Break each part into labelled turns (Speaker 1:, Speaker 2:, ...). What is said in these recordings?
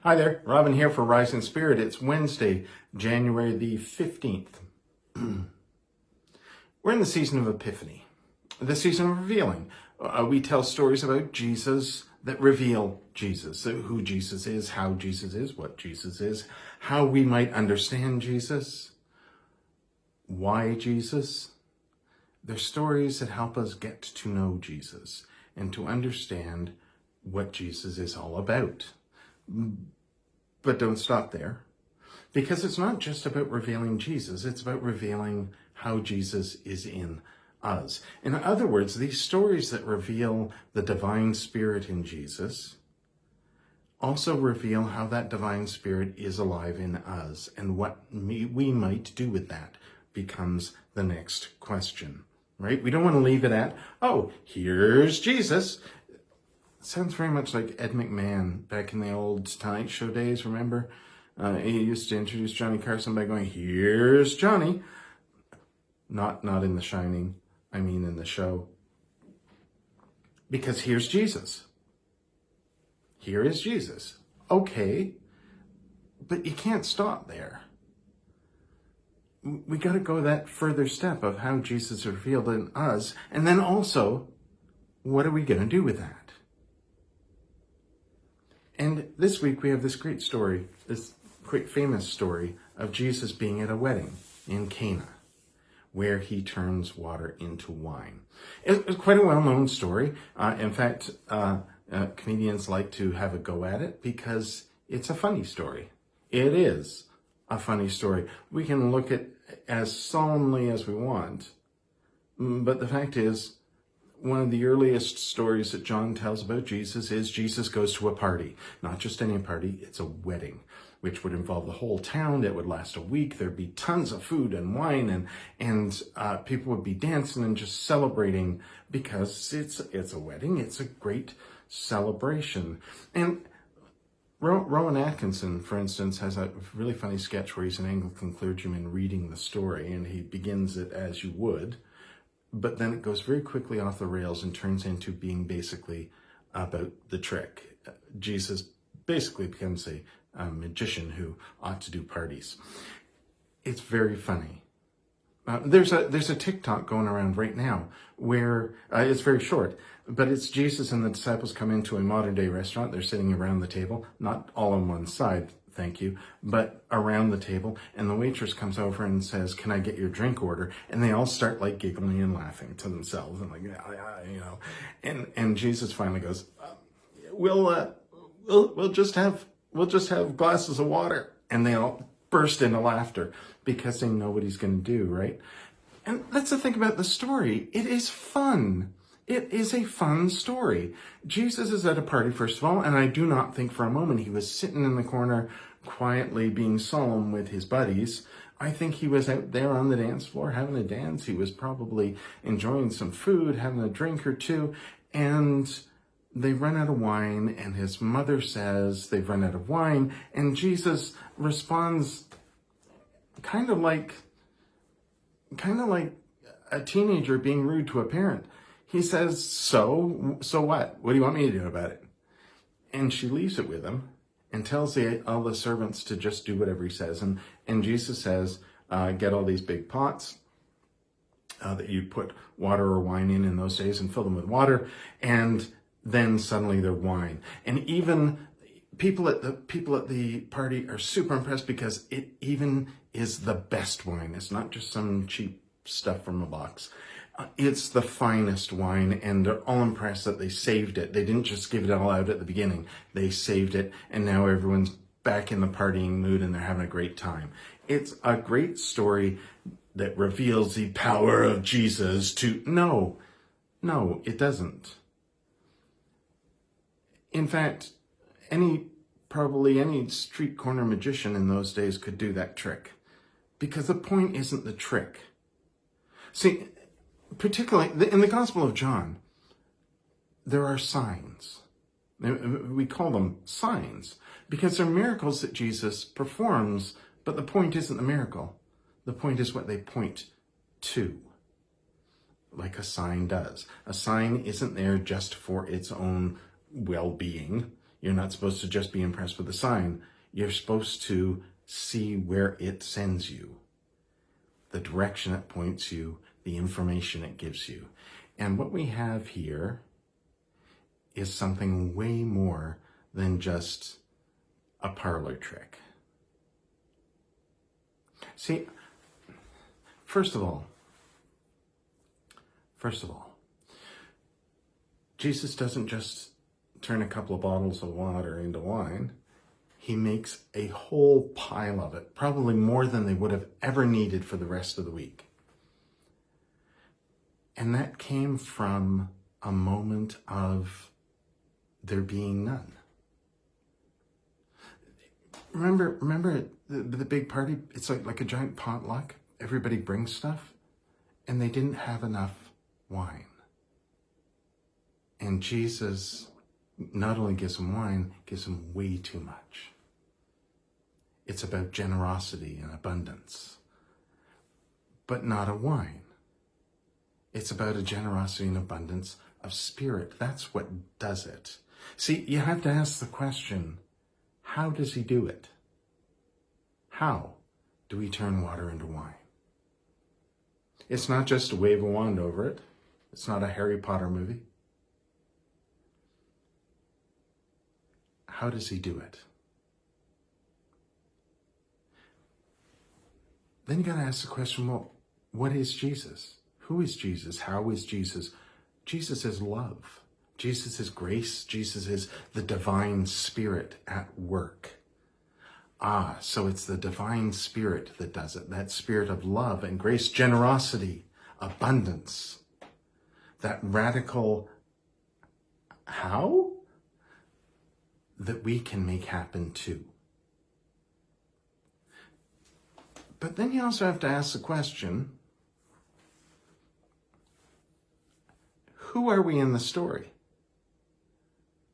Speaker 1: Hi there, Robin here for Rise in Spirit. It's Wednesday, January the 15th. We're in the season of Epiphany, the season of revealing. We tell stories about Jesus that reveal Jesus, who Jesus is, how Jesus is, what Jesus is, how we might understand Jesus, why Jesus. They're stories that help us get to know Jesus and to understand what Jesus is all about. But don't stop there, because it's not just about revealing Jesus, it's about revealing how Jesus is in us. In other words, these stories that reveal the divine spirit in Jesus also reveal how that divine spirit is alive in us, and what we might do with that becomes the next question, right? We don't want to leave it at, oh, here's Jesus. Sounds very much like Ed McMahon back in the old Tonight Show days, remember? He used to introduce Johnny Carson by going, here's Johnny. Not in The Shining, I mean in the show. Because here's Jesus. Here is Jesus. Okay, but you can't stop there. We got to go that further step of how Jesus is revealed in us, and then also, what are we going to do with that? And this week we have this great story, this quite famous story of Jesus being at a wedding in Cana, where he turns water into wine. It's quite a well-known story. In fact, comedians like to have a go at it because it's a funny story. It is a funny story. We can look at it as solemnly as we want, but the fact is, one of the earliest stories that John tells about Jesus is Jesus goes to a party. Not just any party, it's a wedding, which would involve the whole town. It would last a week. There'd be tons of food and wine, and people would be dancing and just celebrating because it's a wedding. It's a great celebration. And Rowan Atkinson, for instance, has a really funny sketch where he's an Anglican clergyman reading the story, and he begins it as you would, but then it goes very quickly off the rails and turns into being basically about the trick. Jesus basically becomes a magician who ought to do parties. It's very funny. There's a TikTok going around right now where it's very short, but it's Jesus and the disciples come into a modern day restaurant. They're sitting around the table, not all on one side, thank you, but around the table, and the waitress comes over and says, "Can I get your drink order?" And they all start like giggling and laughing to themselves and like, you know, and Jesus finally goes, we'll just have glasses of water, and they all burst into laughter because they know what he's going to do, right? And that's the thing about the story. It is fun. It is a fun story. Jesus is at a party, first of all, and I do not think for a moment he was sitting in the corner quietly being solemn with his buddies. I think he was out there on the dance floor having a dance. He was probably enjoying some food, having a drink or two, and they run out of wine, and his mother says they've run out of wine, and Jesus responds kind of like a teenager being rude to a parent. He says, so what? What do you want me to do about it? And she leaves it with him and tells all the servants to just do whatever he says. And Jesus says, get all these big pots that you put water or wine in those days and fill them with water. And then suddenly they're wine. And even people at the party are super impressed because it even is the best wine. It's not just some cheap stuff from a box. It's the finest wine, and they're all impressed that they saved it. They didn't just give it all out at the beginning. They saved it, and now everyone's back in the partying mood, and they're having a great time. It's a great story that reveals the power of Jesus to... No, it doesn't. In fact, probably any street corner magician in those days could do that trick, because the point isn't the trick. See, particularly in the Gospel of John, there are signs. We call them signs because they're miracles that Jesus performs, but the point isn't the miracle. The point is what they point to, like a sign does. A sign isn't there just for its own well-being. You're not supposed to just be impressed with the sign. You're supposed to see where it sends you, the direction it points you, the information it gives you. And what we have here is something way more than just a parlor trick. See, first of all, Jesus doesn't just turn a couple of bottles of water into wine. He makes a whole pile of it, probably more than they would have ever needed for the rest of the week. And that came from a moment of there being none. Remember the big party? It's like a giant potluck. Everybody brings stuff, and they didn't have enough wine. And Jesus not only gives them wine, gives them way too much. It's about generosity and abundance, but not a wine. It's about a generosity and abundance of spirit. That's what does it. See, you have to ask the question, how does he do it? How do we turn water into wine? It's not just to wave a wand over it. It's not a Harry Potter movie. How does he do it? Then you got to ask the question, well, what is Jesus? Who is Jesus? How is Jesus? Jesus is love. Jesus is grace. Jesus is the divine spirit at work. So it's the divine spirit that does it. That spirit of love and grace, generosity, abundance. That radical how that we can make happen too. But then you also have to ask the question, who are we in the story?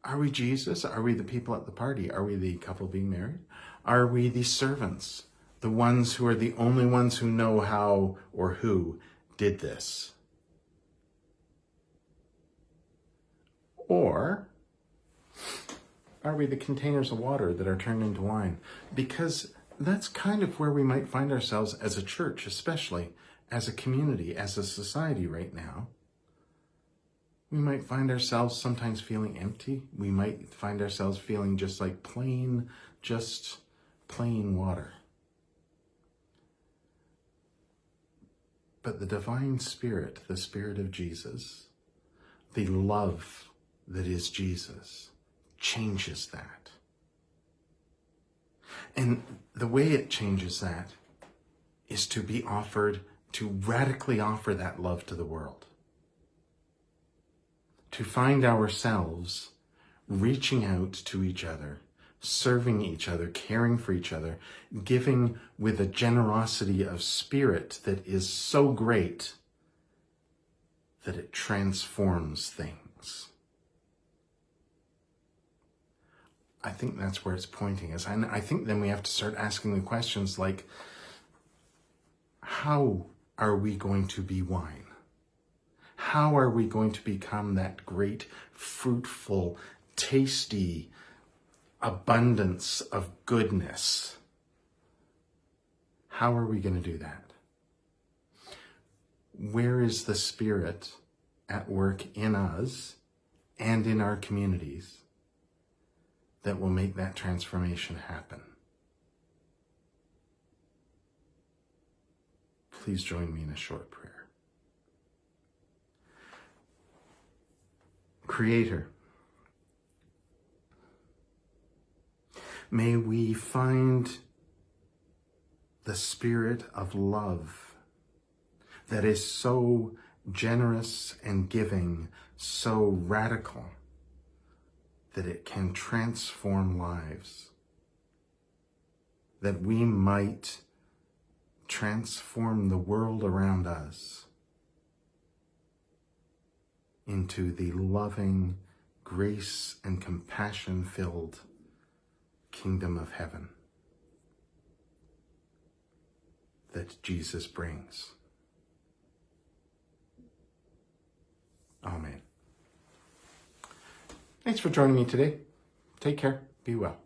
Speaker 1: Are we Jesus? Are we the people at the party? Are we the couple being married? Are we the servants? The ones who are the only ones who know how or who did this? Or are we the containers of water that are turned into wine? Because that's kind of where we might find ourselves as a church, especially as a community, as a society right now. We might find ourselves sometimes feeling empty. We might find ourselves feeling just like plain water. But the divine spirit, the spirit of Jesus, the love that is Jesus, changes that. And the way it changes that is to be offered, to radically offer that love to the world. To find ourselves reaching out to each other, serving each other, caring for each other, giving with a generosity of spirit that is so great that it transforms things. I think that's where it's pointing us. I think then we have to start asking the questions like, how are we going to be wine? How are we going to become that great, fruitful, tasty abundance of goodness? How are we going to do that? Where is the Spirit at work in us and in our communities that will make that transformation happen? Please join me in a short prayer. Creator, may we find the spirit of love that is so generous and giving, so radical, that it can transform lives, that we might transform the world around us into the loving, grace and compassion-filled kingdom of heaven that Jesus brings. Amen. Thanks for joining me today. Take care. Be well.